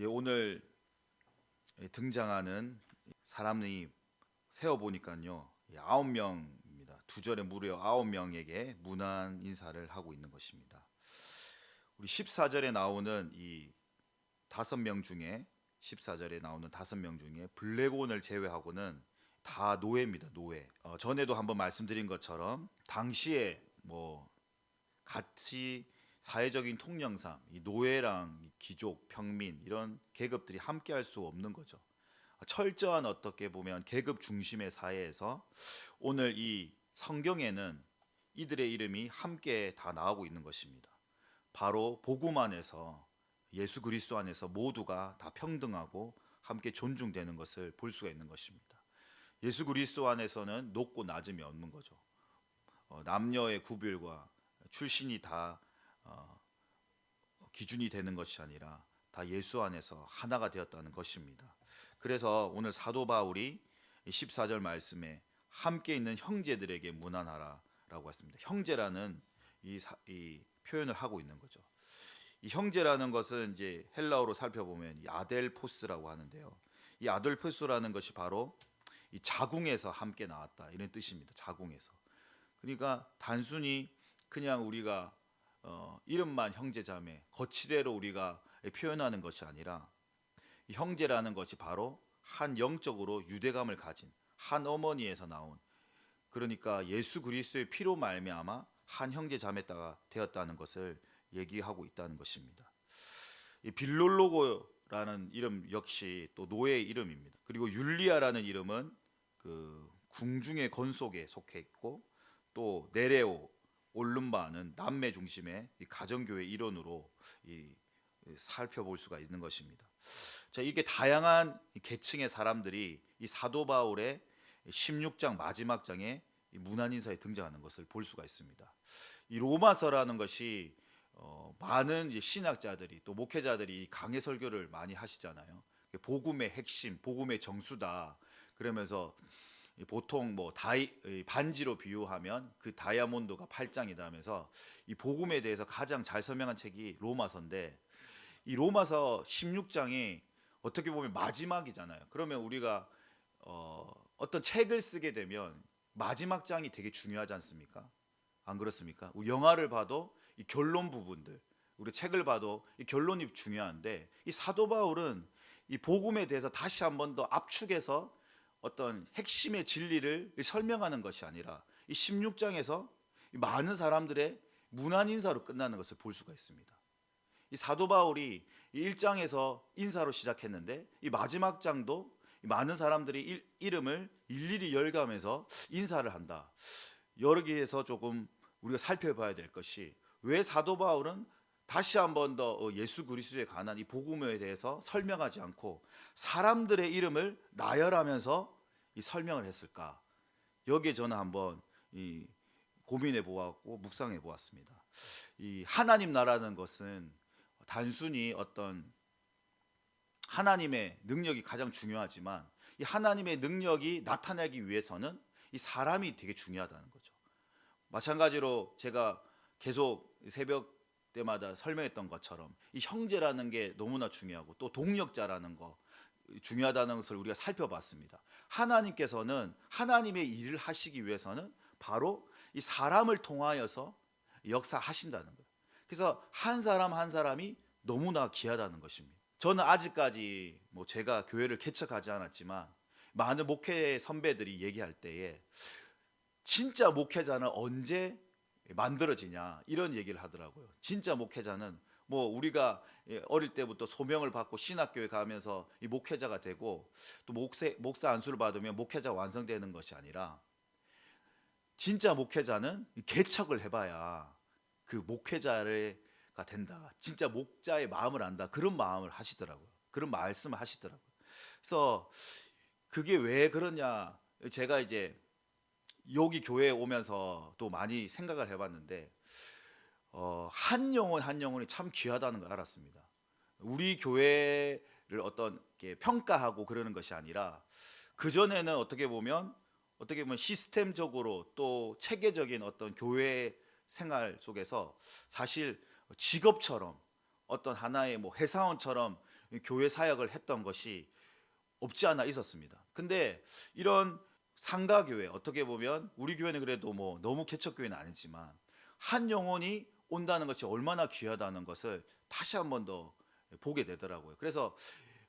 오늘 등장하는 사람이 세어보니까요, 9명입니다. 두 절에 무려 9명에게 문안 인사를 하고 있는 것입니다. 우리 14절에 나오는 이 5명 중에 14절에 나오는 5명 중에 블레곤을 제외하고는 다 노예입니다. 노예. 전에도 한번 말씀드린 것처럼 당시에 같이 사회적인 통념상 이 노예랑 이 귀족, 평민 이런 계급들이 함께할 수 없는 거죠. 철저한 어떻게 보면 계급 중심의 사회에서 오늘 이 성경에는 이들의 이름이 함께 다 나오고 있는 것입니다. 바로 복음 안에서 예수 그리스도 안에서 모두가 다 평등하고 함께 존중되는 것을 볼 수가 있는 것입니다. 예수 그리스도 안에서는 높고 낮음이 없는 거죠. 남녀의 구별과 출신이 다 기준이 되는 것이 아니라 다 예수 안에서 하나가 되었다는 것입니다. 그래서 오늘 사도 바울이 14절 말씀에 함께 있는 형제들에게 문안하라라고 했습니다. 형제라는 이 표현을 하고 있는 거죠. 이 형제라는 것은 이제 헬라어로 살펴보면 이 아델포스라고 하는데요. 이 아델포스라는 것이 바로 이 자궁에서 함께 나왔다 이런 뜻입니다. 자궁에서. 그러니까 단순히 그냥 우리가 이름만 형제자매 거치대로 우리가 표현하는 것이 아니라 이 형제라는 것이 바로 한 영적으로 유대감을 가진 한 어머니에서 나온, 그러니까 예수 그리스도의 피로 말미암아 한 형제자매가 되었다는 것을 얘기하고 있다는 것입니다. 이 빌롤로고라는 이름 역시 또 노예의 이름입니다. 그리고 율리아라는 이름은 그 궁중의 건속에 속해 있고, 또 네레오, 올름바는 남매 중심의 이 가정교회 일원으로 살펴볼 수가 있는 것입니다. 자, 이렇게 다양한 계층의 사람들이 이 사도 바울의 16장 마지막 장에 문안 인사에 등장하는 것을 볼 수가 있습니다. 이 로마서라는 것이 많은 이제 신학자들이 또 목회자들이 강해 설교를 많이 하시잖아요. 복음의 핵심, 복음의 정수다. 그러면서 보통 반지로 비유하면 그 다이아몬드가 8장이다 하면서 이 복음에 대해서 가장 잘 설명한 책이 로마서인데, 이 로마서 16장이 어떻게 보면 마지막이잖아요. 그러면 우리가 어떤 책을 쓰게 되면 마지막 장이 되게 중요하지 않습니까? 안 그렇습니까? 영화를 봐도 이 결론 부분들, 우리 책을 봐도 이 결론이 중요한데, 이 사도 바울은 이 복음에 대해서 다시 한 번 더 압축해서 어떤 핵심의 진리를 설명하는 것이 아니라 이 16장에서 많은 사람들의 문안 인사로 끝나는 것을 볼 수가 있습니다. 이 사도 바울이 이 1장에서 인사로 시작했는데 이 마지막 장도 많은 사람들이 이름을 일일이 열감해서 인사를 한다. 여기에서 조금 우리가 살펴봐야 될 것이, 왜 사도 바울은 다시 한 번 더 예수 그리스도에 관한 이 복음에 대해서 설명하지 않고 사람들의 이름을 나열하면서 이 설명을 했을까? 여기에 저는 한번 고민해 보았고 묵상해 보았습니다. 이 하나님 나라는 것은 단순히 어떤 하나님의 능력이 가장 중요하지만, 이 하나님의 능력이 나타나기 위해서는 이 사람이 되게 중요하다는 거죠. 마찬가지로 제가 계속 새벽 때마다 설명했던 것처럼 이 형제라는 게 너무나 중요하고 또 동력자라는 거 중요하다는 것을 우리가 살펴봤습니다. 하나님께서는 하나님의 일을 하시기 위해서는 바로 이 사람을 통하여서 역사하신다는 거예요. 그래서 한 사람 한 사람이 너무나 귀하다는 것입니다. 저는 아직까지 제가 교회를 개척하지 않았지만 많은 목회 선배들이 얘기할 때에 진짜 목회자는 언제 만들어지냐 이런 얘기를 하더라고요. 진짜 목회자는 우리가 어릴 때부터 소명을 받고 신학교에 가면서 이 목회자가 되고 또 목사 안수를 받으면 목회자 완성되는 것이 아니라, 진짜 목회자는 개척을 해봐야 그 목회자가 된다. 진짜 목자의 마음을 안다. 그런 마음을 하시더라고요. 그런 말씀을 하시더라고요. 그래서 그게 왜 그러냐, 제가 이제 여기 교회에 오면서 또 많이 생각을 해봤는데 한 영혼 한 영혼이 참 귀하다는 걸 알았습니다. 우리 교회를 어떤 평가하고 그러는 것이 아니라, 그전에는 어떻게 보면 시스템적으로 또 체계적인 어떤 교회 생활 속에서 사실 직업처럼 어떤 하나의 회사원처럼 교회 사역을 했던 것이 없지 않아 있었습니다. 근데 이런 상가교회, 어떻게 보면 우리 교회는 그래도 뭐 너무 개척교회는 아니지만 한 영혼이 온다는 것이 얼마나 귀하다는 것을 다시 한 번 더 보게 되더라고요. 그래서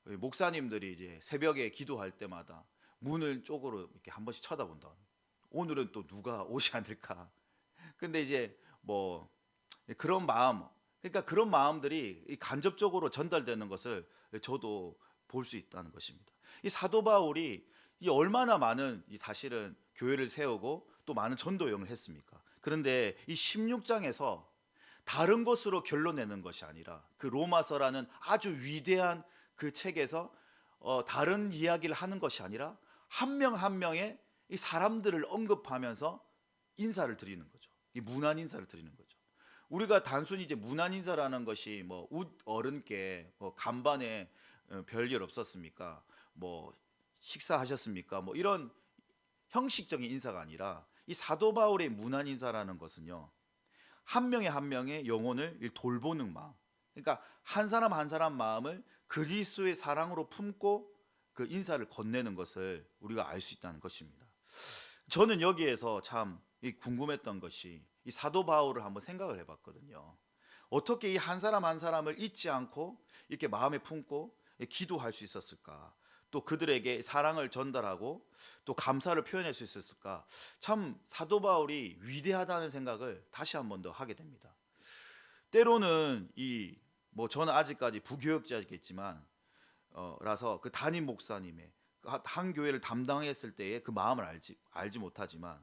목사님들이 이제 새벽에 기도할 때마다 문을 쪽으로 이렇게 한 번씩 쳐다본다. 오늘은 또 누가 오지 않을까. 근데 이제 뭐 그런 마음, 그러니까 그런 마음들이 간접적으로 전달되는 것을 저도 볼 수 있다는 것입니다. 이 사도 바울이 이 얼마나 많은 이 사실은 교회를 세우고 또 많은 전도 여행을 했습니까? 그런데 이 16장에서 다른 것으로 결론내는 것이 아니라 그 로마서라는 아주 위대한 그 책에서 다른 이야기를 하는 것이 아니라 한 명 한 명의 이 사람들을 언급하면서 인사를 드리는 거죠. 이 문안 인사를 드리는 거죠. 우리가 단순히 이제 문안 인사라는 것이 뭐 웃 어른께 뭐 간반에 별일 없었습니까? 뭐 식사하셨습니까? 뭐 이런 형식적인 인사가 아니라 이 사도 바울의 문안 인사라는 것은요, 한 명의 한 명의 영혼을 돌보는 마음, 그러니까 한 사람 한 사람 마음을 그리스도의 사랑으로 품고 그 인사를 건네는 것을 우리가 알 수 있다는 것입니다. 저는 여기에서 참 궁금했던 것이 이 사도 바울을 한번 생각을 해봤거든요. 어떻게 이 한 사람 한 사람을 잊지 않고 이렇게 마음에 품고 기도할 수 있었을까? 또 그들에게 사랑을 전달하고 또 감사를 표현할 수 있었을까? 참 사도 바울이 위대하다는 생각을 다시 한 번 더 하게 됩니다. 때로는 이 뭐 저는 아직까지 부교역자이겠지만 라서 그 담임 목사님의 한 교회를 담당했을 때의 그 마음을 알지 못하지만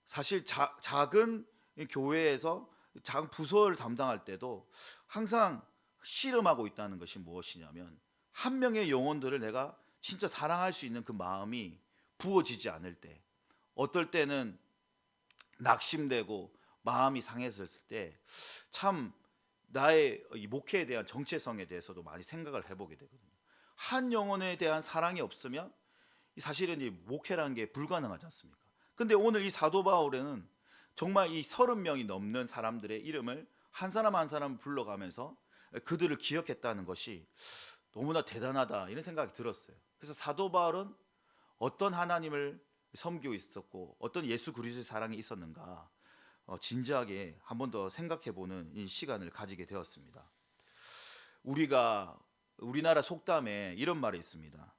사실 작은 교회에서 작은 부서를 담당할 때도 항상 씨름하고 있다는 것이 무엇이냐면 한 명의 영혼들을 내가 진짜 사랑할 수 있는 그 마음이 부어지지 않을 때, 어떨 때는 낙심되고 마음이 상했을 때 참 나의 이 목회에 대한 정체성에 대해서도 많이 생각을 해보게 되거든요. 한 영혼에 대한 사랑이 없으면 사실은 이 목회라는 게 불가능하지 않습니까? 근데 오늘 이 사도 바울은 정말 이 30명이 넘는 사람들의 이름을 한 사람 한 사람 불러가면서 그들을 기억했다는 것이 너무나 대단하다, 이런 생각이 들었어요. 그래서 사도 바울은 어떤 하나님을 섬기고 있었고 어떤 예수 그리스도의 사랑이 있었는가 진지하게 한 번 더 생각해보는 이 시간을 가지게 되었습니다. 우리나라 속담에 이런 말이 있습니다.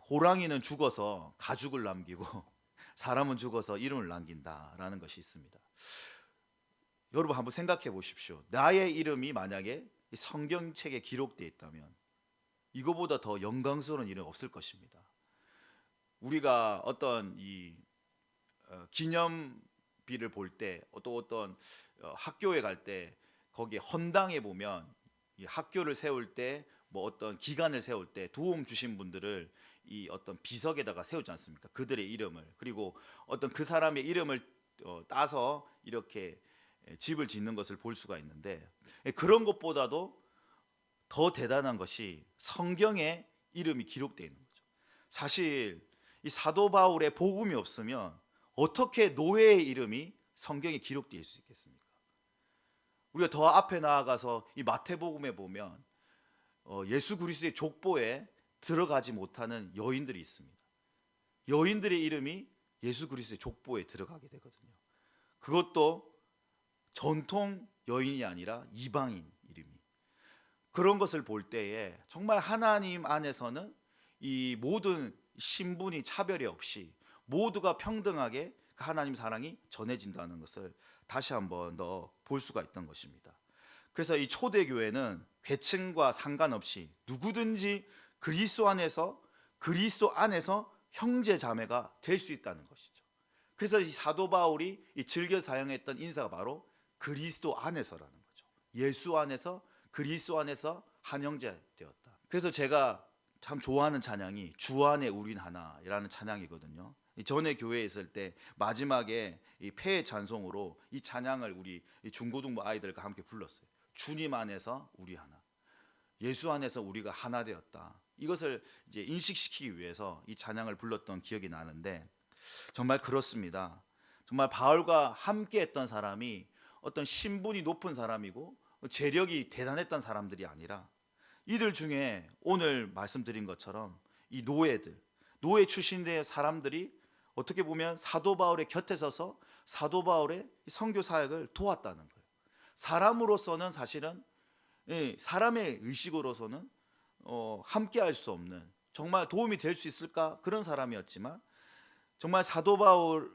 호랑이는 죽어서 가죽을 남기고 사람은 죽어서 이름을 남긴다라는 것이 있습니다. 여러분 한번 생각해 보십시오. 나의 이름이 만약에 성경책에 기록되어 있다면 이거보다 더 영광스러운 일은 없을 것입니다. 우리가 어떤 이 기념비를 볼 때, 또 어떤 학교에 갈 때 거기에 헌당에 보면 이 학교를 세울 때 뭐 어떤 기관을 세울 때 도움 주신 분들을 이 어떤 비석에다가 세우지 않습니까? 그들의 이름을, 그리고 어떤 그 사람의 이름을 따서 이렇게 집을 짓는 것을 볼 수가 있는데, 그런 것보다도 더 대단한 것이 성경에 이름이 기록되어 있는 거죠. 사실 이 사도 바울의 복음이 없으면 어떻게 노예의 이름이 성경에 기록되어 있을 수 있겠습니까? 우리가 더 앞에 나아가서 이 마태복음에 보면 예수 그리스도의 족보에 들어가지 못하는 여인들이 있습니다. 여인들의 이름이 예수 그리스도의 족보에 들어가게 되거든요. 그것도 전통 여인이 아니라 이방인 이름이. 그런 것을 볼 때에 정말 하나님 안에서는 이 모든 신분이 차별이 없이 모두가 평등하게 그 하나님 사랑이 전해진다는 것을 다시 한번 더 볼 수가 있던 것입니다. 그래서 이 초대교회는 계층과 상관없이 누구든지 그리스도 안에서 형제 자매가 될 수 있다는 것이죠. 그래서 이 사도 바울이 즐겨 사용했던 인사가 바로 그리스도 안에서라는 거죠. 예수 안에서, 그리스도 안에서 한 형제 되었다. 그래서 제가 참 좋아하는 찬양이 주 안에 우린 하나라는 찬양이거든요. 전에 교회에 있을 때 마지막에 이 폐의 찬송으로 이 찬양을 우리 중고등부 아이들과 함께 불렀어요. 주님 안에서 우리 하나, 예수 안에서 우리가 하나 되었다. 이것을 이제 인식시키기 위해서 이 찬양을 불렀던 기억이 나는데, 정말 그렇습니다. 정말 바울과 함께했던 사람이 어떤 신분이 높은 사람이고 재력이 대단했던 사람들이 아니라 이들 중에 오늘 말씀드린 것처럼 이 노예 출신의 사람들이 어떻게 보면 사도 바울의 곁에 서서 사도 바울의 선교 사역을 도왔다는 거예요. 사람으로서는 사실은 사람의 의식으로서는 함께 할 수 없는, 정말 도움이 될 수 있을까 그런 사람이었지만, 정말 사도 바울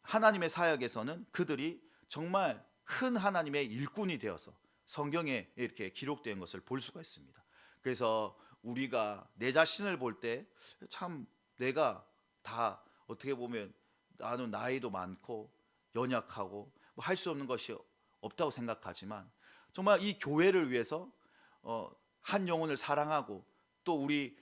하나님의 사역에서는 그들이 정말 큰 하나님의 일꾼이 되어서 성경에 이렇게 기록된 것을 볼 수가 있습니다. 그래서 우리가 내 자신을 볼 때 참 내가 다 어떻게 보면 나는 나이도 많고 연약하고 할 수 없는 것이 없다고 생각하지만, 정말 이 교회를 위해서 한 영혼을 사랑하고 또 우리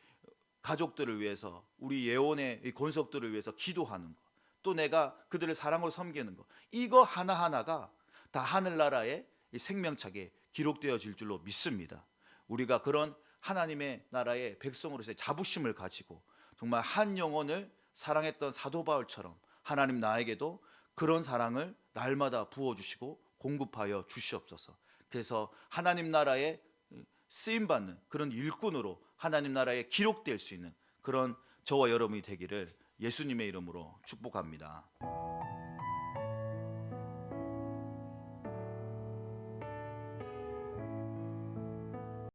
가족들을 위해서, 우리 예언의 권속들을 위해서 기도하는 것, 또 내가 그들을 사랑으로 섬기는 것, 이거 하나하나가 다 하늘나라의 생명책에 기록되어질 줄로 믿습니다. 우리가 그런 하나님의 나라의 백성으로서의 자부심을 가지고 정말 한 영혼을 사랑했던 사도 바울처럼 하나님 나에게도 그런 사랑을 날마다 부어주시고 공급하여 주시옵소서. 그래서 하나님 나라에 쓰임받는 그런 일꾼으로 하나님 나라에 기록될 수 있는 그런 저와 여러분이 되기를 예수님의 이름으로 축복합니다.